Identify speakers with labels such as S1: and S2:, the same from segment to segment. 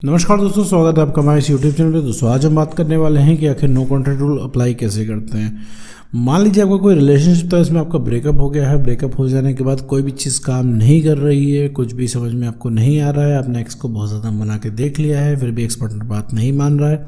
S1: नमस्कार दोस्तों, स्वागत है आपका हमारे इस यूट्यूब चैनल पे। दोस्तों आज हम बात करने वाले हैं कि आखिर नो कॉन्ट्रैक्ट रूल अप्लाई कैसे करते हैं। मान लीजिए आपका कोई रिलेशनशिप था, इसमें आपका ब्रेकअप हो गया है। ब्रेकअप हो जाने के बाद कोई भी चीज़ काम नहीं कर रही है, कुछ भी समझ में आपको नहीं आ रहा है। आपने एक्स को बहुत ज़्यादा मना के देख लिया है, फिर भी एक्स पार्टनर बात नहीं मान रहा है,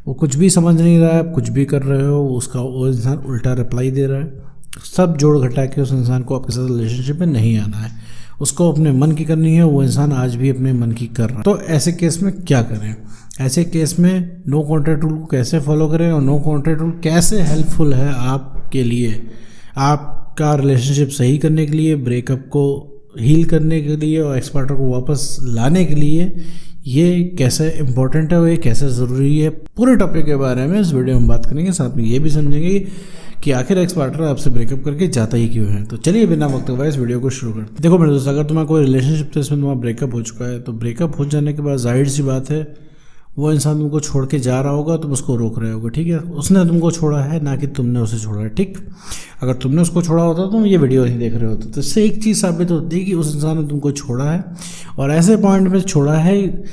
S1: वो कुछ भी समझ नहीं रहा है। आप कुछ भी कर रहे हो, उसका वो इंसान उल्टा रिप्लाई दे रहा है। सब जोड़ घटा के उस इंसान को आपके साथ रिलेशनशिप में नहीं आना है, उसको अपने मन की करनी है। वो इंसान आज भी अपने मन की कर रहा है। तो ऐसे केस में क्या करें? ऐसे केस में नो कॉन्ट्रैक्ट रूल को कैसे फॉलो करें और नो कॉन्ट्रैक्ट रूल कैसे हेल्पफुल है आपके लिए, आपका रिलेशनशिप सही करने के लिए, ब्रेकअप को हील करने के लिए और एक्स पार्टनर को वापस लाने के लिए ये कैसे इंपॉर्टेंट है और ये कैसे ज़रूरी है। पूरे टॉपिक के बारे में इस वीडियो में बात करेंगे। साथ में ये भी समझेंगे कि आखिर एक्स पार्टनर आपसे ब्रेकअप करके जाता ही क्यों है। तो चलिए बिना वक्त गवाए इस वीडियो को शुरू करते हैं। देखो मेरे दोस्त, अगर तुम्हारा कोई रिलेशनशिप था, इसमें तुम्हारा ब्रेकअप हो चुका है, तो ब्रेकअप हो जाने के बाद जाहिर सी बात है वो इंसान तुमको छोड़ के जा रहा होगा, तुम उसको रोक रहे होगे। ठीक है, उसने तुमको छोड़ा है, ना कि तुमने उसे छोड़ा है। ठीक, अगर तुमने उसको छोड़ा होता तो तुम ये वीडियो नहीं देख रहे होते। तो इससे एक चीज़ साबित होती है कि उस इंसान ने तुमको छोड़ा है, और ऐसे पॉइंट पे छोड़ा है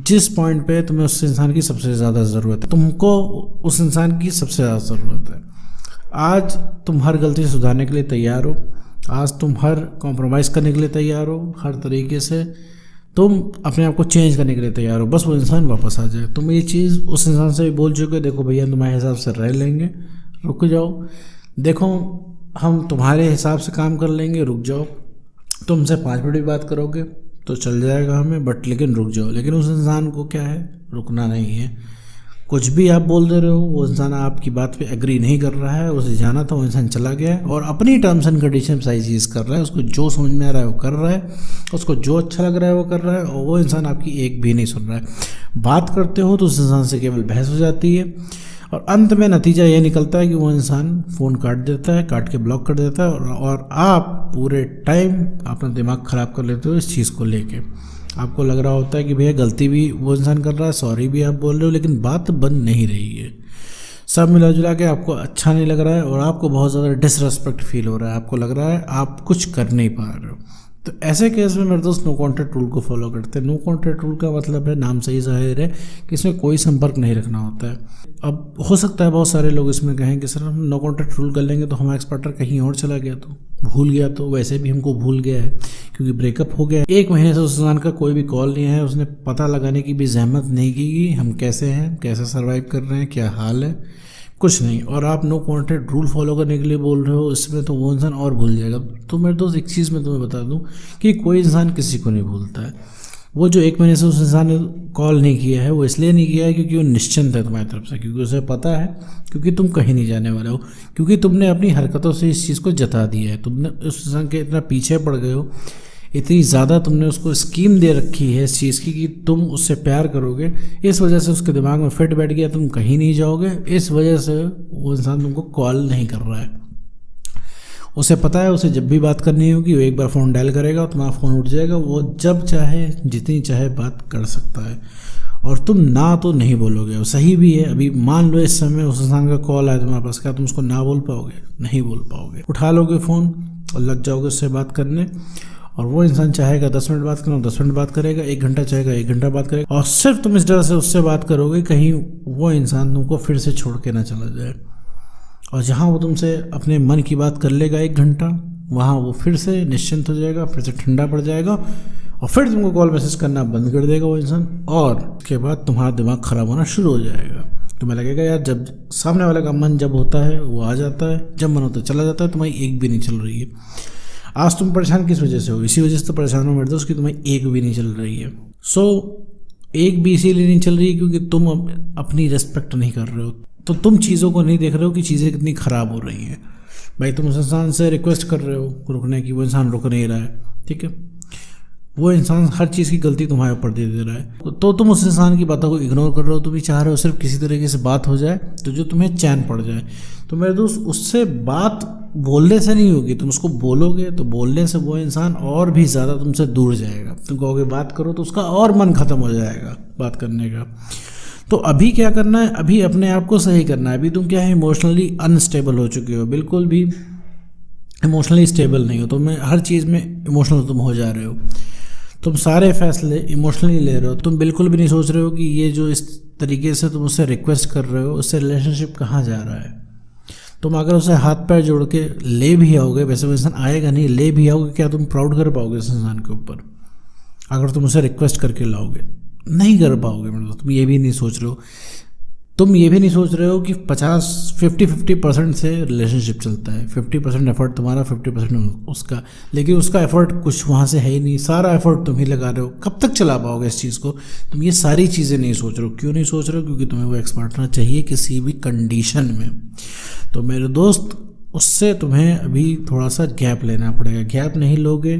S1: जिस पॉइंट पे तुम्हें उस इंसान की सबसे ज़्यादा ज़रूरत है। तुमको उस इंसान की सबसे ज़्यादा ज़रूरत है। आज तुम हर गलती से सुधारने के लिए तैयार हो, आज तुम हर कॉम्प्रोमाइज़ करने के लिए तैयार हो, हर तरीके से तुम अपने आप को चेंज करने के लिए तैयार हो, बस वो इंसान वापस आ जाए। तुम ये चीज़ उस इंसान से भी बोल चुके, देखो भैया तुम्हारे हिसाब से रह लेंगे, रुक जाओ, देखो हम तुम्हारे हिसाब से काम कर लेंगे, रुक जाओ। तुमसे 5 मिनट भी बात करोगे तो चल जाएगा हमें, बट लेकिन रुक जाओ। लेकिन उस इंसान को क्या है, रुकना नहीं है। कुछ भी आप बोल दे रहे हो, वो इंसान आपकी बात पे एग्री नहीं कर रहा है, उसे जाना था, वो इंसान चला गया है और अपनी टर्म्स एंड कंडीशन सारी चीज़ कर रहा है। उसको जो समझ में आ रहा है वो कर रहा है, उसको जो अच्छा लग रहा है वो कर रहा है, और वो इंसान आपकी एक भी नहीं सुन रहा है। बात करते हो तो उस इंसान से केवल बहस हो जाती है, और अंत में नतीजा ये निकलता है कि वो इंसान फ़ोन काट देता है, काट के ब्लॉक कर देता है, और आप पूरे टाइम अपना दिमाग ख़राब कर लेते हो इस चीज़ को लेके। आपको लग रहा होता है कि भैया गलती भी वो इंसान कर रहा है, सॉरी भी आप बोल रहे हो, लेकिन बात बन नहीं रही है। सब मिला जुला के आपको अच्छा नहीं लग रहा है और आपको बहुत ज़्यादा डिसरेस्पेक्ट फील हो रहा है। आपको लग रहा है आप कुछ कर नहीं पा रहे हो। तो ऐसे केस में मेरे दोस्त नो कॉन्ट्रैक्ट रूल को फॉलो करते हैं। नो कॉन्ट्रैक्ट रूल का मतलब है, नाम से ही जाहिर है कि इसमें कोई संपर्क नहीं रखना होता है। अब हो सकता है बहुत सारे लोग इसमें कहें कि सर हम नो कॉन्ट्रैक्ट रूल कर लेंगे तो हमारा एक्स पार्टनर कहीं और चला गया तो, भूल गया तो। वैसे भी हमको भूल गया है क्योंकि ब्रेकअप हो गया है। 1 महीने से उस इंसान का कोई भी कॉल नहीं है, उसने पता लगाने की भी जहमत नहीं की कि हम कैसे हैं, कैसे सर्वाइव कर रहे हैं, क्या हाल है, कुछ नहीं। और आप नो कॉन्ट्रैक्ट रूल फॉलो करने के लिए बोल रहे हो, इसमें तो वो इंसान और भूल जाएगा। तो मेरे दोस्त एक चीज़ मैं तुम्हें बता दूं कि कोई इंसान किसी को नहीं भूलता है। वो जो 1 महीने से उस इंसान ने कॉल नहीं किया है, वो इसलिए नहीं किया है क्योंकि वो निश्चिंत है तुम्हारी तरफ से, क्योंकि उसे पता है, क्योंकि तुम कहीं नहीं जाने वाले हो, क्योंकि तुमने अपनी हरकतों से इस चीज़ को जता दिया है। तुमने उस इंसान के इतना पीछे पड़ गए हो, इतनी ज़्यादा तुमने उसको स्कीम दे रखी है इस चीज़ की कि तुम उससे प्यार करोगे। इस वजह से उसके दिमाग में फिट बैठ गया, तुम कहीं नहीं जाओगे। इस वजह से वो इंसान तुमको कॉल नहीं कर रहा है। उसे पता है उसे जब भी बात करनी होगी वो एक बार फ़ोन डायल करेगा और तुम्हारा फ़ोन उठ जाएगा। वो जब चाहे जितनी चाहे बात कर सकता है, और तुम ना तो नहीं बोलोगे। वो सही भी है। अभी मान लो इस समय उस इंसान का कॉल आया तुम्हारे पास, क्या तुम उसको ना बोल पाओगे? नहीं बोल पाओगे। उठा लोगे फ़ोन और लग जाओगे उससे बात करने, और वो इंसान चाहेगा 10 मिनट बात करना, 10 मिनट बात करेगा, 1 घंटा चाहेगा 1 घंटा बात करेगा। और सिर्फ तुम इस तरह से उससे बात करोगे कहीं वो इंसान तुमको फिर से छोड़ के ना चला जाए, और जहाँ वो तुमसे अपने मन की बात कर लेगा 1 घंटा, वहाँ वो फिर से निश्चिंत हो जाएगा, फिर से ठंडा पड़ जाएगा, और फिर तुमको कॉल मैसेज करना बंद कर देगा वो इंसान। और उसके बाद तुम्हारा दिमाग ख़राब होना शुरू हो जाएगा। तुम्हें लगेगा यार जब सामने वाले का मन जब होता है वो आ जाता है, जब मन होता है चला जाता है, तुम्हारी एक भी नहीं चल रही है। आज तुम परेशान किस वजह से हो? इसी वजह से तो परेशान हो मेरे दोस्त कि तुम्हें एक भी नहीं चल रही है। एक भी इसीलिए नहीं चल रही है क्योंकि तुम अपनी रिस्पेक्ट नहीं कर रहे हो। तो तुम चीज़ों को नहीं देख रहे हो कि चीज़ें कितनी ख़राब हो रही हैं। भाई तुम उस इंसान से रिक्वेस्ट कर रहे हो रुकने की, वो इंसान रुक नहीं रहा है। ठीक है, वो इंसान हर चीज़ की गलती तुम्हारे ऊपर दे रहा है, तो तुम उस इंसान की बातों को इग्नोर कर रहे हो। तुम भी चाह रहे हो सिर्फ किसी तरीके से बात हो जाए तो जो तुम्हें चैन पड़ जाए। तो मेरे दोस्त उससे बात बोलने से नहीं होगी, तुम उसको बोलोगे तो बोलने से वो इंसान और भी ज़्यादा तुमसे दूर जाएगा। तुम कहोगे बात करो तो उसका और मन ख़त्म हो जाएगा बात करने का। तो अभी क्या करना है? अभी अपने आप को सही करना है। अभी तुम क्या है, इमोशनली अनस्टेबल हो चुके हो, बिल्कुल भी इमोशनली स्टेबल नहीं हो। तो मैं हर चीज़ में इमोशनल तुम हो जा रहे हो। तुम सारे फैसले इमोशनली ले रहे हो, तुम बिल्कुल भी नहीं सोच रहे हो कि ये जो इस तरीके से तुम उससे रिक्वेस्ट कर रहे हो उससे रिलेशनशिप कहाँ जा रहा है। तुम अगर उसे हाथ पैर जोड़ के ले भी आओगे, वैसे वो इंसान आएगा नहीं, ले भी आओगे, क्या तुम प्राउड कर पाओगे इस इंसान के ऊपर? अगर तुम उसे रिक्वेस्ट करके लाओगे नहीं कर पाओगे। मतलब तुम ये भी नहीं सोच रहे हो, तुम ये भी नहीं सोच रहे हो कि 50% से रिलेशनशिप चलता है। 50% एफर्ट तुम्हारा, 50% उसका, लेकिन उसका एफर्ट कुछ वहाँ से है ही नहीं, सारा एफर्ट तुम ही लगा रहे हो। कब तक चला पाओगे इस चीज़ को? तुम ये सारी चीज़ें नहीं सोच रहे हो। क्यों नहीं सोच रहे हो? क्योंकि तुम्हें वो एक्स पार्टनर चाहिए किसी भी कंडीशन में। तो मेरे दोस्त, उससे तुम्हें अभी थोड़ा सा गैप लेना पड़ेगा। गैप नहीं लोगे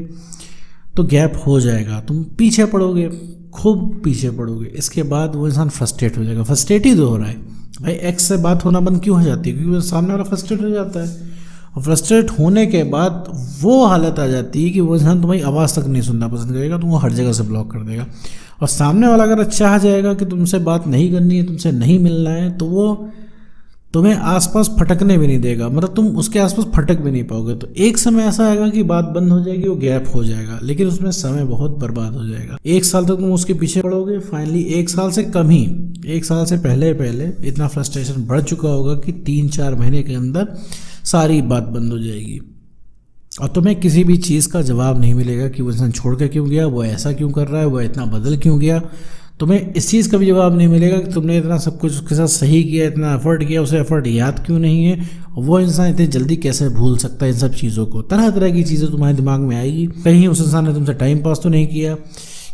S1: तो गैप हो जाएगा, तुम पीछे पड़ोगे, खूब पीछे पड़ोगे। इसके बाद वो इंसान फ्रस्ट्रेट हो जाएगा। फ्रस्ट्रेट ही तो हो रहा है भाई, एक्स से बात होना बंद क्यों हो जाती है? क्योंकि वो सामने वाला फ्रस्ट्रेट हो जाता है, और फ्रस्ट्रेट होने के बाद वो हालत आ जाती है कि वो इंसान तुम्हारी आवाज़ तक नहीं सुनना पसंद करेगा, तुमको हर जगह से ब्लॉक कर देगा। और सामने वाला अगर चाह जाएगा कि तुमसे बात नहीं करनी है, तुमसे नहीं मिलना है, तो वो तुम्हें आसपास फटकने भी नहीं देगा। मतलब तुम उसके आसपास फटक भी नहीं पाओगे। तो एक समय ऐसा आएगा कि बात बंद हो जाएगी, वो गैप हो जाएगा, लेकिन उसमें समय बहुत बर्बाद हो जाएगा। 1 साल तक तुम उसके पीछे पड़ोगे, फाइनली 1 साल से कम ही, 1 साल से पहले इतना फ्रस्ट्रेशन बढ़ चुका होगा कि 3-4 महीने के अंदर सारी बात बंद हो जाएगी, और तुम्हें किसी भी चीज़ का जवाब नहीं मिलेगा कि वो इंसान छोड़ के क्यों गया, वो ऐसा क्यों कर रहा है, वो इतना बदल क्यों गया। तुम्हें इस चीज़ का भी जवाब नहीं मिलेगा कि तुमने इतना सब कुछ उसके साथ सही किया, इतना एफर्ट किया, उसे एफर्ट याद क्यों नहीं है, वो इंसान इतनी जल्दी कैसे भूल सकता है इन सब चीज़ों को। तरह तरह की चीज़ें तुम्हारे दिमाग में आएगी। कहीं उस इंसान ने तुमसे टाइम पास तो नहीं किया,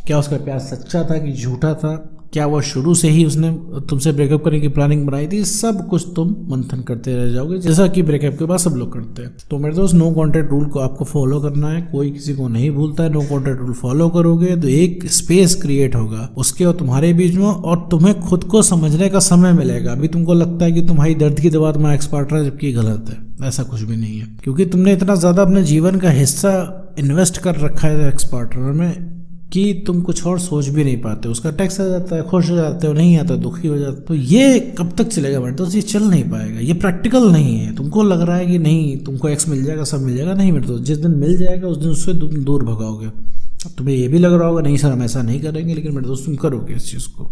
S1: क्या उसका प्यार सच्चा था कि झूठा था, क्या वो शुरू से ही उसने तुमसे ब्रेकअप करने की प्लानिंग बनाई थी। सब कुछ तुम मंथन करते रह जाओगे, जैसा कि ब्रेकअप के बाद सब लोग करते हैं। तो मेरे दोस्त, नो कॉन्टैक्ट रूल को आपको फॉलो करना है। कोई किसी को नहीं भूलता है। नो कॉन्टैक्ट रूल फॉलो करोगे तो एक स्पेस क्रिएट होगा उसके और तुम्हारे बीच में, और तुम्हें खुद को समझने का समय मिलेगा। अभी तुमको लगता है कि तुम्हारी दर्द की दवा तुम्हारा एक्स पार्टनर है, जबकि गलत है। ऐसा कुछ भी नहीं है, क्योंकि तुमने इतना ज़्यादा अपने जीवन का हिस्सा इन्वेस्ट कर रखा है एक्स पार्टनर में कि तुम कुछ और सोच भी नहीं पाते। उसका टैक्स आ जाता है, खुश हो जाते हो, नहीं आता दुखी हो जाते। तो ये कब तक चलेगा मेरे दोस्त? ये चल नहीं पाएगा, ये प्रैक्टिकल नहीं है। तुमको लग रहा है कि नहीं तुमको एक्स मिल जाएगा, सब मिल जाएगा। नहीं मेरे दोस्त, जिस दिन मिल जाएगा उस दिन उससे तुम दूर भगाओगे। तुम्हें ये भी लग रहा होगा नहीं सर हम ऐसा नहीं करेंगे, लेकिन मेरे दोस्त तुम करोगे इस चीज़ को।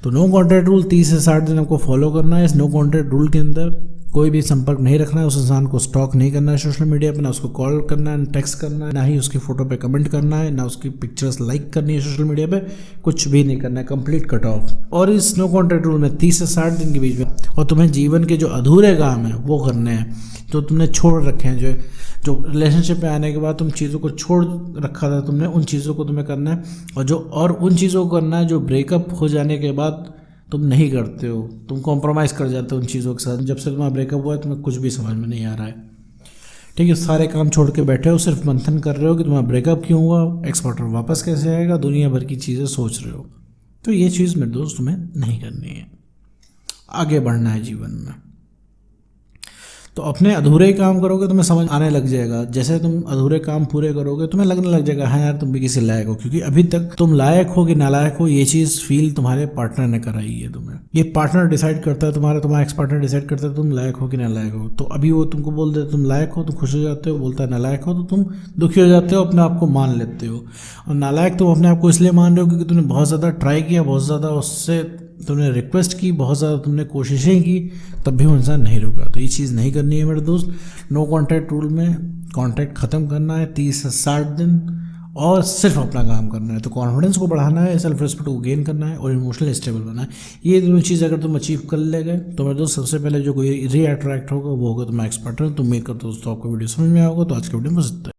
S1: तो नो कॉन्टैक्ट रूल 30 से 60 दिन आपको फॉलो करना है। इस नो कॉन्टैक्ट रूल के अंदर कोई भी संपर्क नहीं रखना है, उस इंसान को स्टॉक नहीं करना है सोशल मीडिया पे, ना उसको कॉल करना है, ना टेक्स्ट करना है, ना ही उसकी फ़ोटो पे कमेंट करना है, ना उसकी पिक्चर्स लाइक करनी है सोशल मीडिया पे, कुछ भी नहीं करना है, कंप्लीट कट ऑफ। और इस नो कॉन्टैक्ट रूल में 30 से 60 दिन के बीच में, और तुम्हें जीवन के जो अधूरे काम हैं वो करने हैं, जो तुमने छोड़ रखे हैं, जो रिलेशनशिप में आने के बाद तुम चीज़ों को छोड़ रखा था तुमने, उन चीज़ों को तुम्हें करना है। और उन चीज़ों को करना है जो ब्रेकअप हो जाने के बाद तुम नहीं करते हो। तुम कॉम्प्रोमाइज़ कर जाते हो उन चीज़ों के साथ। जब से तुम्हारा ब्रेकअप हुआ है तुम्हें कुछ भी समझ में नहीं आ रहा है, ठीक है। सारे काम छोड़ के बैठे हो, सिर्फ मंथन कर रहे हो कि तुम्हारा ब्रेकअप क्यों हुआ, एक्स पार्टनर वापस कैसे आएगा, दुनिया भर की चीज़ें सोच रहे हो। तो ये चीज़ मेरे दोस्त तुम्हें नहीं करनी है। आगे बढ़ना है जीवन में, तो अपने अधूरे काम करोगे, तुम्हें समझ आने लग जाएगा। जैसे तुम अधूरे काम पूरे करोगे तुम्हें लगने लग जाएगा हाँ यार तुम भी किसी लायक हो, क्योंकि अभी तक तुम लायक हो कि नालायक हो ये चीज़ फील तुम्हारे पार्टनर ने कराई है तुम्हें। ये पार्टनर डिसाइड करता है, तुम्हारा एक्स पार्टनर डिसाइड करता है तुम लायक हो कि नालायक हो। तो अभी वो तुमको बोल देते तुम लायक हो, तुम खुश हो जाते हो, बोलता है नालायक हो तो तुम दुखी हो जाते हो, अपने आप को मान लेते हो। और नालायक तुम अपने आप को इसलिए मान रहे हो क्योंकि तुमने बहुत ज़्यादा ट्राई किया, बहुत ज़्यादा उससे तुमने रिक्वेस्ट की, बहुत ज़्यादा तुमने कोशिशें की, तब भी वो इंसान नहीं रुका। तो ये चीज़ नहीं करनी है मेरे दोस्त। नो कॉन्टैक्ट रूल में कॉन्टैक्ट ख़त्म करना है 30 से 60 दिन, और सिर्फ अपना काम करना है। तो कॉन्फिडेंस को बढ़ाना है, सेल्फ रिस्पेक्ट को गेन करना है, और इमोशनल स्टेबल बनना है। ये दोनों चीज़ अगर तुम अचीव कर ले गए तो मेरे दोस्त सबसे पहले जो कोई री अट्रैक्ट होगा वो होगा तुम्हारा एक्स पार्टनर। तो उम्मीद करता हूँ दोस्तों आपको वीडियो समझ में आएगा। तो आज के वीडियो में बस इतना।